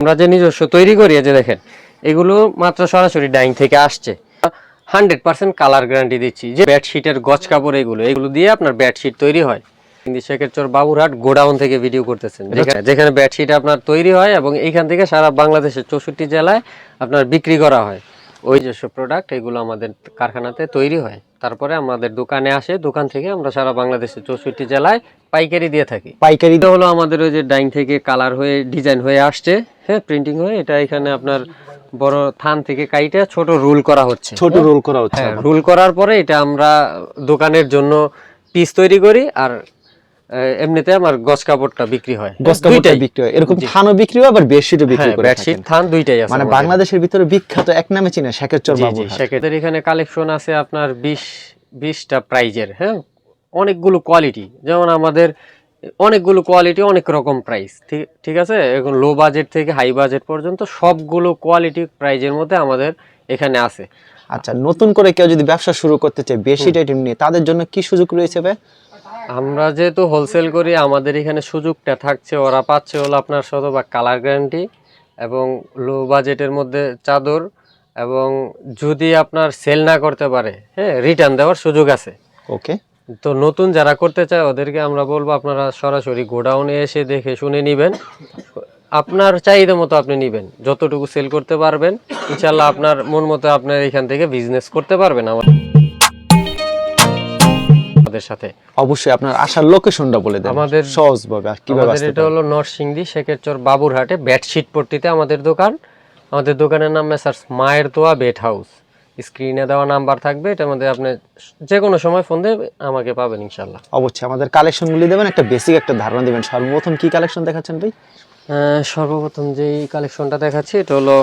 আমরা যে নিজস্ব তৈরি করি, এই যে দেখেন এগুলো মাত্র সরাসরি ডাইং থেকে আসছে। 100% কালার গ্যারান্টি দিচ্ছি। যে বেডশিটের গজ কাপড় এগুলো দিয়ে আপনার বেডশিট তৈরি হয়। কিন্তু শেখেরচর বাবুরহাট গোডাউন থেকে ভিডিও করতেছেন, যেখানে বেডশিট আপনার তৈরি হয় এবং এইখান থেকে সারা বাংলাদেশের 64 জেলায় আপনার বিক্রি করা হয়। ওই যেসব প্রোডাক্ট এগুলো আমাদের কারখানাতে তৈরি হয়, তারপরে আমাদের দোকানে আসে, দোকান থেকে আমরা সারা বাংলাদেশের 64 জেলায় পাইকারি দিয়ে থাকি। পাইকারিতে হলো আমাদের ওই যে ডাইং থেকে কালার হয়ে ডিজাইন হয়ে আসছে, হ্যাঁ, প্রিন্টিং হয়ে এটা এখানে আপনার বড় থান থেকে কাইটা ছোট রোল করা হচ্ছে। ছোট রোল করা হচ্ছে। হ্যাঁ, রোল করার পরে এটা আমরা দোকানের জন্য পিস তৈরি করি, আর এমনিতে আমার গজ কাপড়টা বিক্রি হয়। গজ কাপড়টা বিক্রি হয়, এরকম থানও বিক্রি হয়, আবার বেডশিটও বিক্রি করে। বেডশিট থান দুইটাই আছে। মানে বাংলাদেশের ভিতরে বিখ্যাত এক নামে চিনে শেখেরচর বাবুরহাট। শেখেরচর এখানে কালেকশন আছে আপনার 20টা প্রাইজের, হ্যাঁ, অনেকগুলো কোয়ালিটি। যেমন আমাদের অনেকগুলো কোয়ালিটি, অনেক রকম প্রাইস, ঠিক আছে। এখন লো বাজেট থেকে হাই বাজেট পর্যন্ত সবগুলো কোয়ালিটি প্রাইজের মধ্যে আমাদের এখানে আছে। আচ্ছা, নতুন করে কেউ যদি ব্যবসা শুরু করতে চায় বেডশিট আইটেম নিয়ে, তাদের জন্য কি সুযোগ রয়েছে ভাই? আমরা যেহেতু হোলসেল করি, আমাদের এখানে সুযোগটা থাকছে, ওরা পাচ্ছে হলো আপনার শতভাগ কালার গ্যারান্টি এবং লো বাজেটের মধ্যে চাদর, এবং যদি আপনার সেল না করতে পারে, হ্যাঁ, রিটার্ন দেওয়ার সুযোগ আছে। ওকে। তো নতুন যারা করতে চায় ওদেরকে আমরা বলবো আপনারা সরাসরি গোডাউনে এসে দেখে শুনে নেবেন, আপনার চাহিদা মতো আপনি নেবেন, যতটুকু সেল করতে পারবেন ইনশাল্লাহ আপনার মন মতো আপনার এখান থেকে বিজনেস করতে পারবেন আমাদের সাথে। অবশ্যই আপনার আসার লোকেশনটা বলে দেন আমাদের সহজভাবে, আর কিভাবে আসতে। এটা হলো নরসিংদী শেখেরচর বাবুরহাটে বেডশিট পট্টিতে আমাদের দোকান। আমাদের দোকানের নাম মেসার্স মায়ের দোয়া বেড হাউস। স্ক্রিনে দেওয়া নাম্বার থাকবে, এটার মধ্যে আপনি যে কোনো সময় ফোন দিয়ে আমাকে পাবেন ইনশাল্লাহ। অবশ্যই আমাদের কালেকশনগুলি দেবেন, একটা বেসিক একটা ধারণা দিবেন। সর্বপ্রথম কি কালেকশন দেখাচ্ছেন ভাই? সর্বপ্রথম যেই কালেকশনটা দেখাচ্ছি এটা হলো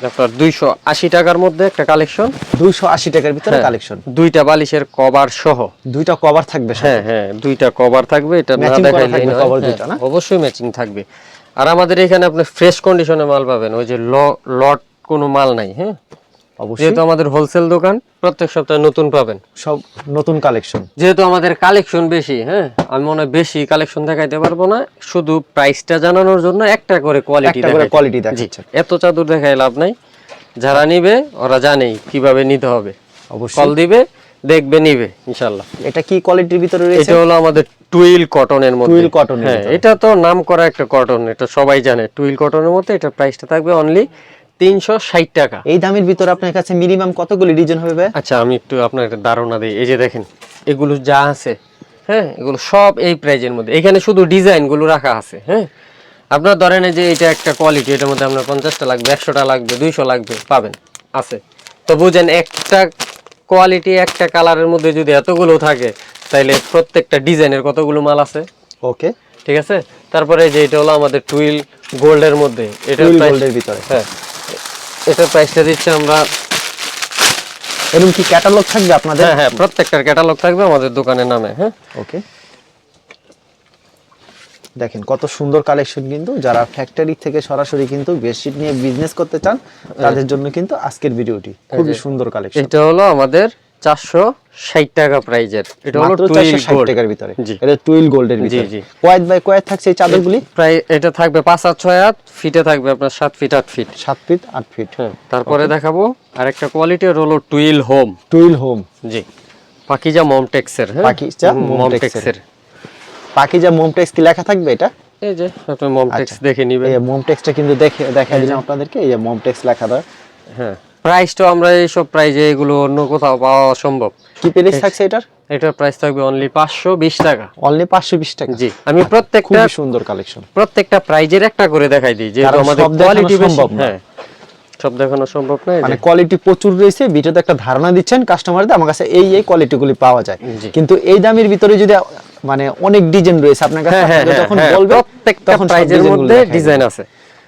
আপনার 280 টাকার মধ্যে একটা কালেকশন। 280 টাকার ভিতরে কালেকশন, দুইটা বালিশের কভার সহ। দুইটা কভার থাকবে? হ্যাঁ হ্যাঁ, দুইটা কভার থাকবে। এটা না দেখাইলে কভার দুইটা না, অবশ্যই ম্যাচিং থাকবে। আর আমাদের এখানে আপনি ফ্রেশ কন্ডিশনে মাল পাবেন, ওই যে লট কোনো মাল নাই। হ্যাঁ, অবশ্যই, যেহেতু আমাদের হোলসেল দোকান, প্রত্যেক সপ্তাহে নতুন পাবেন, সব নতুন কালেকশন। যেহেতু আমাদের কালেকশন বেশি, হ্যাঁ, আমি মনে হয় বেশি কালেকশন দেখাইতে পারবো না, শুধু প্রাইসটা জানানোর জন্য একটা করে কোয়ালিটি দেখাচ্ছি। এত চাদর দেখাই লাভ নাই, যারা নিবে ওরা জানে কিভাবে নিতে হবে। অবশ্যই কল দিবে, দেখবে, নিবে ইনশাআল্লাহ। এটা কি কোয়ালিটির ভিতরে রয়েছে? এটা হলো আমাদের টুইল কটনের মধ্যে। টুইল কটনের, হ্যাঁ, এটা তো নাম করা একটা কটন, এটা সবাই জানে। টুইল কটনের মধ্যে এটা প্রাইসটা থাকবে অনলি 360 টাকা। এই দামের ভিতরে আপনার কাছে মিনিমাম কতগুলি ডিজাইন হবে? আচ্ছা, আমি একটু আপনার একটা ধারণা দিই। এই যে দেখেন এগুলো যা আছে, হ্যাঁ, এগুলো সব এই প্রাইজের মধ্যে। এখানে শুধু ডিজাইন গুলো রাখা আছে। হ্যাঁ, আপনার ধরেন যে এটা একটা কোয়ালিটি, এটার মধ্যে আপনার 50টা লাগবে, 100টা লাগবে, 200 লাগবে, পাবেন, আছে। তো বুঝেন, একটা কোয়ালিটি একটা কালারের মধ্যে যদি এতগুলো থাকে, তাইলে প্রত্যেকটা ডিজাইনের কতগুলো মাল আছে। ওকে, ঠিক আছে। তারপরে যে এটা হলো আমাদের টুইল গোল্ডের মধ্যে, এটা গোল্ডের ভিতরে। হ্যাঁ, এটা প্রাইসটা দিচ্ছি আমরা। এরকম কি ক্যাটালগ থাকবে আপনাদের? হ্যাঁ হ্যাঁ, প্রত্যেকটার ক্যাটালগ থাকবে আমাদের দোকানের নামে। হ্যাঁ, ওকে। দেখেন কত সুন্দর কালেকশন, কিন্তু যারা ফ্যাক্টরি থেকে সরাসরি কিন্তু বেডশিট নিয়ে বিজনেস করতে চান তাদের জন্য কিন্তু আজকের ভিডিওটি খুবই সুন্দর কালেকশন। এটা হলো আমাদের 460 টাকা প্রাইজের। এটা হলো 460 টাকার ভিতরে। এটা টুইল গোল্ডের ভিতরে। জি জি। কয়েদ বাই কয়েদ থাকছে এই চাদরগুলি? প্রায় এটা থাকবে 5 আর 6 হাত, ফিটে থাকবে আপনার 7 ফিট 8 ফিট। 7 fit 8 fit. হ্যাঁ, তারপরে দেখাবো আরেকটা কোয়ালিটির হলো টুইল হোম। টুইল হোম, জি, পাকিজা মমটেক্সের। হ্যাঁ, পাকিজা মমটেক্সের। পাকিজা মমটেক্স কি লেখা থাকবে এটা? এই যে আপনি মমটেক্স দেখে নেবেন। এই মমটেক্সটা কিন্তু দেখাই দিলাম আপনাদেরকে, এই যে মমটেক্স লেখা দেয়। হ্যাঁ, প্রাইসটা আমরা এইসব প্রাইজে এগুলো অন্য কোথাও পাওয়া অসম্ভব। কি প্রাইস থাকছে এটার? এটার প্রাইস থাকবে অনলি 520 টাকা। অনলি 520 টাকা। জি, আমি প্রত্যেকটা খুব সুন্দর কালেকশন, প্রত্যেকটা প্রাইজের একটা করে দেখাই দিই, যেহেতু আমাদের কোয়ালিটি সম্ভব না। হ্যাঁ, সব দেখানো সম্ভব না, মানে কোয়ালিটি প্রচুর রয়েছে। ভিডিওতে একটা ধারণা দিচ্ছেন কাস্টমারদের, আমার কাছে এই কোয়ালিটিগুলি পাওয়া যায়, কিন্তু এই দামের ভিতরে যদি মানে অনেক ডিজাইন রয়েছে আপনার কাছে, যখন বলবেন প্রত্যেকটা প্রাইজের মধ্যে ডিজাইন আছে।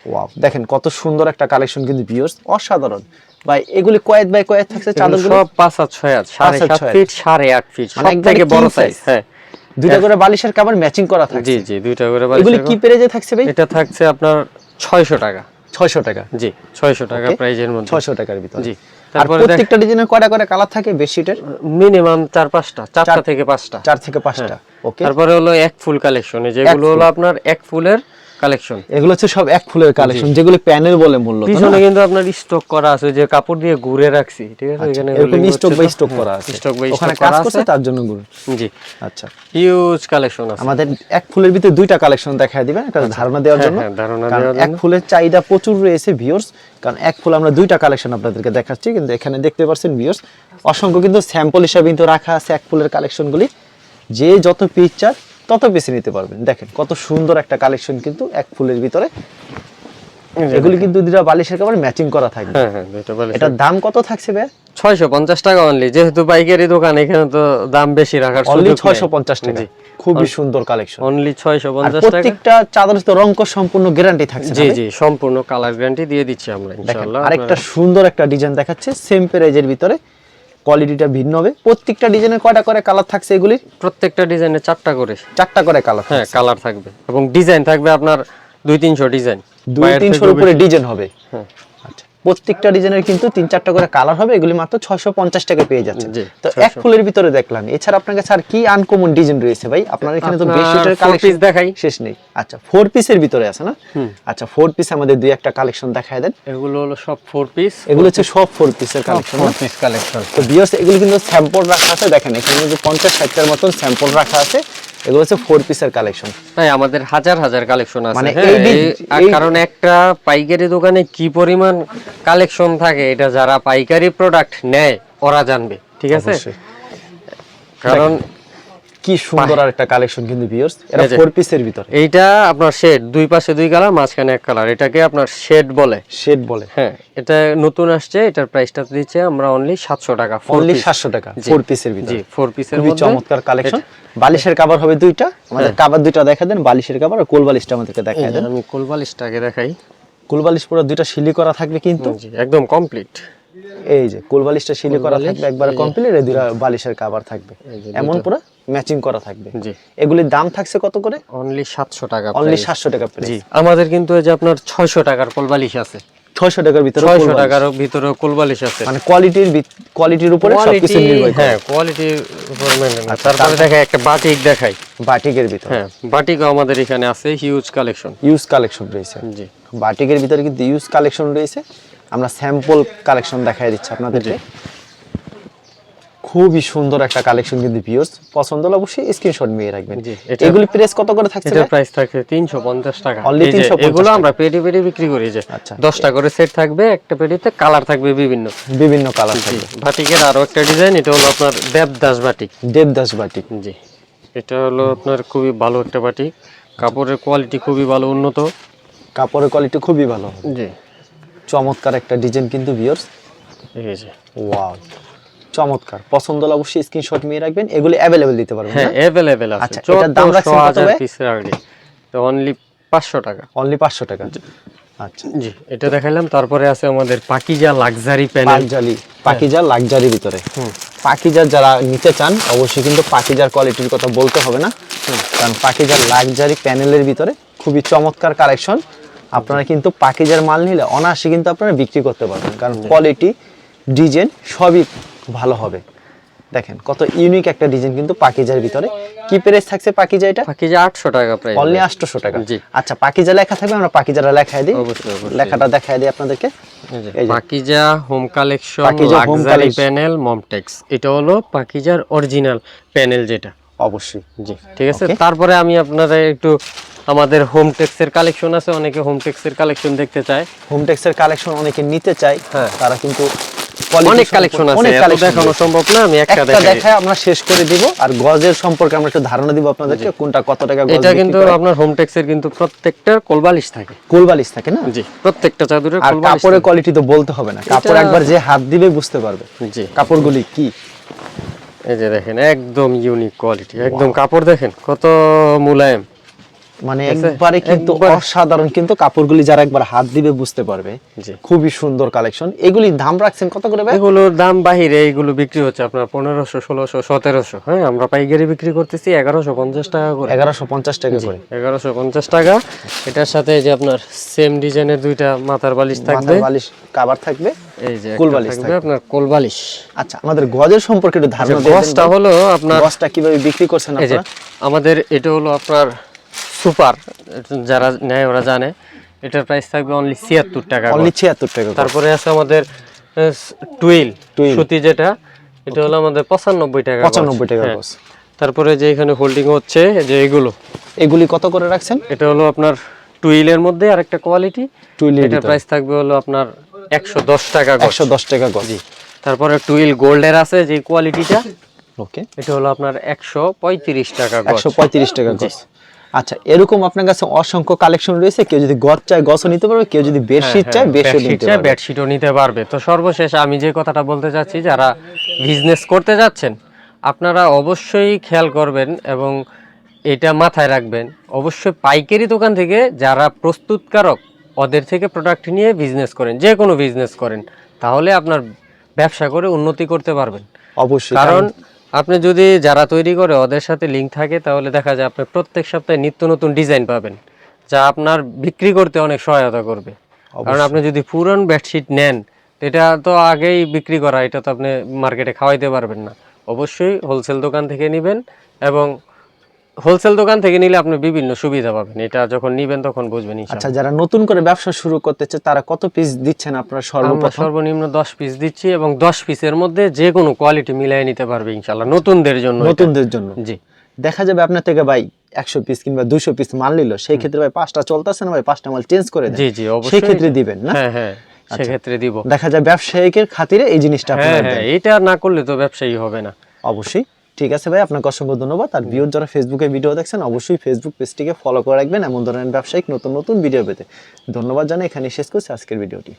ওয়াও, দেখেন কত সুন্দর একটা কালেকশন, কিন্তু ভিউয়ার্স অসাধারণ। ভাই এগুলি কয়েদ বাই কয়েদ থাকছে চাদরগুলো? সব 5 আর 6 হাত, 7.5 ফিট, 8.5 ফিট, সব থেকে বড় সাইজ। হ্যাঁ, দুইটা করে বালিশের কভার ম্যাচিং করা থাকছে। জি জি, দুইটা করে বালিশ। এগুলি কি প্রাইজে থাকছে ভাই? এটা থাকছে আপনার 600 টাকা। 600 টাকা? জি, 600 টাকা প্রাইজের মধ্যে। 600 টাকার ভিতরে। জি, তারপরে প্রত্যেকটা ডিজাইনের কয়টা করে কালার থাকে বেডশিটের? মিনিমাম 4-5টা, 4টা থেকে 5টা। 4 থেকে 5টা। ওকে। তারপরে হলো এক ফুল কালেকশন, যেগুলো হলো আপনার এক ফুলের কালেকশন। এগুলো হচ্ছে সব এক ফুলের কালেকশন, যেগুলো প্যানেল বলে মূলত। পিছনে কিন্তু আপনার স্টক করা আছে, যে কাপড় দিয়ে ঘুরে রাখছি, ঠিক আছে? এখানে এরকম স্টক বাই স্টক করা আছে, স্টক বাই ওখানে স্টক কাজ করা করছে আছে। তার জন্য ঘুরে। জি, আচ্ছা, হিউজ কালেকশন আছে আমাদের এক ফুলের ভিতরে দুইটা কালেকশন দেখায় দিবেন, একটা ধারণা দেওয়ার জন্য। হ্যাঁ, ধারণা কারণ দেওয়ার এক জন্য। ফুলের চাহিদা প্রচুর রয়েছে ভিউয়ার্স, কারণ এক ফুল আমরা দুইটা কালেকশন আপনাদেরকে দেখাচ্ছি, কিন্তু এখানে দেখতে পাচ্ছেন ভিউয়ার্স অসংখ্য কিন্তু স্যাম্পল হিসাবে কিন্তু রাখা আছে এক ফুলের কালেকশনগুলি। যে যত পিস চান তত বেশি নিতে পারবেন। দেখেন কত সুন্দর একটা কালেকশন কিন্তু এক ফুলের ভিতরে। এগুলি কিন্তু দুইটা বালিশের কভার ম্যাচিং করা থাকবে। হ্যাঁ হ্যাঁ, দুটো বালিশ। এটার দাম কত থাকছে ভাই? 650 টাকা অনলি, যেহেতু পাইকারি দোকান এখানে তো দাম বেশি রাখার অনলি সুযোগ নেই। 650 টাকা, জি, খুবই সুন্দর কালেকশন। অনলি আর 650 টাকা। প্রত্যেকটা চাদর তো রংকশ সম্পূর্ণ গ্যারান্টি থাকছে। জি জি, সম্পূর্ণ কালার গ্যারান্টি দিয়ে দিচ্ছি আমরা দেখেন ইনশাআল্লাহ। আরেকটা সুন্দর একটা ডিজাইন দেখাচ্ছে সেম প্রাইজের ভিতরে, কোয়ালিটিটা ভিন্ন হবে। প্রত্যেকটা ডিজাইনের কয়টা করে কালার থাকছে? এগুলির প্রত্যেকটা ডিজাইনে 4টা করে, 4টা করে কালার। হ্যাঁ, কালার থাকবে এবং ডিজাইন থাকবে আপনার 200-300 ডিজাইন, 200-300 উপরে ডিজাইন হবে। হ্যাঁ। আচ্ছা, প্রত্যেকটা ডিজাইনের কিন্তু 3-4টা করে কালার হবে। এগুলি মাত্র 650 টাকা পেয়ে যাচ্ছে। জি, তো এক ফুলের ভিতরে দেখলাম, এছাড়া আপনার কাছে আর কি আনকমন ডিজাইন রয়েছে ভাই? আপনার এখানে তো বেশ আপনার সেটার 4 পিস দেখাই। শেষ নেই। আচ্ছা, 4 পিসের ভিতরে আছে না? আচ্ছা, 4 পিস আমাদের দুই একটা কালেকশন দেখায় দেন। এগুলো হলো সব 4 পিস, এগুলো হচ্ছে সব 4 পিসের কালেকশন। 4 piece collection. তো ভিউয়ার্স এগুলো কিন্তু স্যাম্পল রাখা আছে, দেখেন এখানে কিন্তু 50-60টার মতন স্যাম্পল রাখা আছে। এগুলো হচ্ছে 4 পিসের কালেকশন। তাই আমাদের হাজার হাজার কালেকশন আছে। মানে হ্যাঁ, এই কারণ একটা পাইকারি দোকানে কি পরিমাণ কালেকশন থাকে এটা যারা পাইকারি প্রোডাক্ট নেয় ওরা জানবে, ঠিক আছে? অবশ্যই। কারণ কি সুন্দর আর একটা কালেকশন কিন্তু ভিউয়ার্স, এটা এই যে, 4 পিসের ভিতরে। এইটা আপনার শেড, দুই পাশে দুই কালার, মাঝখানে এক কালার, এটাকে আপনার শেড বলে। শেড বলে। হ্যাঁ, এটা নতুন আসছে, এটার প্রাইসটা দিচ্ছে আমরা অনলি 700 টাকা। অনলি 700 টাকা 4 পিসের ভিতরে। জি, 4 পিসের খুবই মধ্যে চমৎকার কালেকশন। বালিশের কভার হবে দুইটা, আমাদের কভার দুইটা দেখা দেন, বালিশের কভার আর কোল বালিশটা আমাদেরকে দেখায় দেন। আমি কোল বালিশটাকে দেখাই। কোল বালিশ পুরো দুইটা সিলি করা থাকবে কিন্তু। জি, একদম কমপ্লিট। এই যে কোল বালিশটা সিলি করা থাকবে একবারে কমপ্লিট, এই দুইটা বালিশের কভার থাকবে এমন পুরো ম্যাচিং করা থাকবে। জি, এগুলির দাম থাকছে কত করে? অনলি 700 টাকা। অনলি 700 টাকা প্রাইস। জি, আমাদের কিন্তু এই যে আপনার 600 টাকার কোল বালিশ আছে, 600 টাকার ভিতরে 600 টাকার ভিতরে কোল বালিশ আছে। মানে কোয়ালিটির উপরে সবকিছু নির্ভর করে। হ্যাঁ, কোয়ালিটির উপর মেইনটেইন। তারপরে দেখাই একটা বাটিক দেখাই। বাটিকের ভিতরে, হ্যাঁ, বাটিকও আমাদের এখানে আছে, হিউজ কালেকশন। ইউজ কালেকশন রয়েছে। জি, বাটিকের ভিতরে কিন্তু ইউজ কালেকশন রয়েছে। আমরা স্যাম্পল কালেকশন দেখাই দিচ্ছি আপনাদেরকে। খুবই সুন্দর একটা কালেকশন কিন্তু ভিউয়ার্স, পছন্দ হলে অবশ্যই স্ক্রিনশট নিয়ে রাখবেন। জি, এগুলি প্রাইস কত করে থাকছে? এটার প্রাইস থাকে 350 টাকা। Only এই যে 350 এগুলো আমরা পেটি পেটি বিক্রি করি, যে আচ্ছা। 10টা করে সেট থাকবে, একটা পেটিতে কালার থাকবে বিভিন্ন বিভিন্ন কালার থাকবে। বাটিকের আরো একটা ডিজাইন, এটা হলো আপনার দেবদাস বাটিক। দেবদাস বাটিক। জি, এটা হলো আপনার খুবই ভালো একটা বাটিক, কাপড়ের কোয়ালিটি খুবই ভালো, উন্নত, কাপড়ের কোয়ালিটি খুবই ভালো। জি, চমৎকার একটা ডিজাইন কিন্তু ভিউয়ার্স। এই যে, ওয়াও, চমৎকার। পছন্দ হলে অবশ্যই স্ক্রিনশট নিয়ে রাখবেন। এগুলি अवेलेबल দিতে পারবেন হ্যাঁ, না? अवेलेबल আছে। আচ্ছা, এটার দাম রাখছেন কত ভাই? পিসের আগে তো অনলি 500 টাকা। অনলি 500 টাকা। আচ্ছা, জি, এটা দেখাইলাম। তারপরে আছে আমাদের Pakiza luxury panel. Pakiza luxury ভিতরে। পাকিজার যারা নিতে চান অবশ্যই কিন্তু পাকিজার কোয়ালিটির কথা বলতে হবে না, কারণ পাকিজার লাক্সারি প্যানেলের ভিতরে খুবই চমৎকার কালেকশন। আপনারা কিন্তু পাকিজার মাল নিলে অনায়াসে কিন্তু আপনারা বিক্রি করতে পারবেন, কারণ কোয়ালিটি, ডিজাইন সবই ভালো হবে। দেখেন কত ইউনিক একটা ডিজাইন কিন্তু পাকিজার ভিতরে। কি প্রাইস থাকছে পাকিজা? এটা পাকিজা 800 টাকা প্রাইস। অনলি 800 টাকা। জি। আচ্ছা, পাকিজা লেখা থাকবে, আমরা পাকিজাটা লেখায় দিই। অবশ্যই, অবশ্যই। লেখাটা দেখায় দিই আপনাদেরকে। এই যে Pakiza home collection Pakiza home luxury collection. Panel Momtex, এটা হলো পাকিজার অরিজিনাল প্যানেল যেটা। অবশ্যই। জি, ঠিক আছে। তারপরে আমি আপনারা একটু আমাদের হোমটেক্সের কালেকশন আছে, অনেকে হোমটেক্সের কালেকশন দেখতে চায়। হোমটেক্সের কালেকশন অনেকে নিতে চায়, হ্যাঁ। তারা কিন্তু অনেক কালেকশন আছে, এত দেখানো সম্ভব না, আমি একটা দেখাই। দেখায় আমরা শেষ করে দিব। আর গজের সম্পর্কে আমরা একটু ধারণা দিব আপনাদেরকে, কোনটা কত টাকা গজ। এটা কিন্তু আপনার হোমটেক্সের কিন্তু প্রত্যেকটা কোলবালিশ থাকে, কোলবালিশ থাকে না? জি, প্রত্যেকটা চাদরের আর কোলবালিশ কাপড়ের কোয়ালিটি তো বলতে হবে না, কাপড় একবার যে হাত দিবে বুঝতে পারবে জি। কাপড়গুলি কি। এই যে দেখেন, একদম ইউনিক কোয়ালিটি, একদম কাপড় দেখেন কত মুলায়েম, মানে একবারে কিন্তু অসাধারণ কিন্তু কাপড়গুলি যারা একবার হাত দিবে বুঝতে পারবে। জি, খুবই সুন্দর কালেকশন। এগুলি দাম রাখছেন কত করে ভাই? এগুলোর দাম বাহিরে এগুলো বিক্রি হচ্ছে আপনার 1500, 1600, 1700। হ্যাঁ, আমরা পাইকারি বিক্রি করতেছি 1150 টাকা করে। 1150 টাকা করে। 1150 টাকা। এটার সাথে এই যে আপনার সেম ডিজাইনের দুইটা মাথার বালিশ থাকবে, মাথার বালিশ কভার থাকবে, এই যে কোল একটা বালিশ থাকবে আপনার কোল বালিশ। আচ্ছা, আমাদের গজের সম্পর্কে একটু ধারণা দিবেন। গজটা হলো আপনার, গজটা কিভাবে বিক্রি করছেন এই যে আপনারা? আমাদের এটা হলো আপনার সুপার, যারা নেয় ওরা জানে, এটার প্রাইস থাকবে অনলি 76 টাকা। অনলি 76 টাকা। তারপরে আছে আমাদের টুইল সুতি, যেটা এটা হলো আমাদের 95 টাকা। 95 টাকা গজ। তারপরে যে এখানে হোল্ডিং হচ্ছে যে এগুলি কত করে রাখছেন? এটা হলো আপনার টুইলের মধ্যে আরেকটা কোয়ালিটি, টুইলের এটার প্রাইস থাকবে হলো আপনার 110 টাকা গজ। 110 টাকা গজ। তারপরে টুইল গোল্ডের আছে যে কোয়ালিটিটা, ওকে, এটা হলো আপনার 135 টাকা গজ। 135 টাকা গজ। আচ্ছা, এরকম আপনার কাছে অসংখ্য কালেকশন রয়েছে। কেউ যদি গজ চায় গজও নিতে পারবে, কেউ যদি বেডশিট চায় বেডশিটও নিতে পারবে। তো সর্বশেষ আমি যে কথাটা বলতে চাচ্ছি, যারা বিজনেস করতে যাচ্ছেন আপনারা অবশ্যই খেয়াল করবেন এবং এটা মাথায় রাখবেন, অবশ্যই পাইকারি দোকান থেকে যারা প্রস্তুতকারক ওদের থেকে প্রোডাক্ট নিয়ে বিজনেস করেন, যে কোনো বিজনেস করেন, তাহলে আপনার ব্যবসা করে উন্নতি করতে পারবেন অবশ্যই। কারণ আপনি যদি যারা তৈরি করে ওদের সাথে লিঙ্ক থাকে, তাহলে দেখা যায় আপনি প্রত্যেক সপ্তাহে নিত্য নতুন ডিজাইন পাবেন, যা আপনার বিক্রি করতে অনেক সহায়তা করবে। কারণ আপনি যদি পুরান বেডশিট নেন, এটা তো আগেই বিক্রি করা, এটা তো আপনি মার্কেটে খাওয়াইতে পারবেন না। অবশ্যই হোলসেল দোকান থেকে নেবেন, এবং হোলসেল দোকান থেকে নিলে আপনি বিভিন্ন সুবিধা পাবেন, এটা যখন নিবেন তখন বুঝবেন। আচ্ছা, যারা নতুন করে ব্যবসা শুরু করতে চায় তারা কত পিস দিচ্ছেন আপনারা? সর্বনিম্ন 10 পিস দিচ্ছি, এবং 10 পিসের মধ্যে যে কোনো কোয়ালিটি মিলাই নিতে পারবে ইনশাআল্লাহ, নতুনদের জন্য। জি, দেখা যাবে আপনার থেকে ভাই 100 পিস কিংবা 200 পিস মাল নিল, সেই ক্ষেত্রে ভাই 5টা চলতেছে না ভাই, 5টা মাল চেঞ্জ করে দেন। জি জি, অবশ্যই সেই ক্ষেত্রে দিবেন না? হ্যাঁ হ্যাঁ, সেই ক্ষেত্রে দিব। দেখা যায় ব্যবসায়িকের খাতিরে এই জিনিসটা আপনারা দেন। হ্যাঁ, এটা না করলে তো ব্যবসায়ী হবে না। অবশ্যই। ঠিক আছে ভাই, আপনাকে অসংখ্য ধন্যবাদ। আর ভিউয়ার যারা ফেসবুকে ভিডিও দেখছেন, অবশ্যই ফেসবুক পেজটিকে ফলো করে রাখবেন এমন ধরনের ব্যবসায়িক নতুন নতুন ভিডিও পেতে। ধন্যবাদ জানাই এখানে শেষ করছি আজকের ভিডিওটি।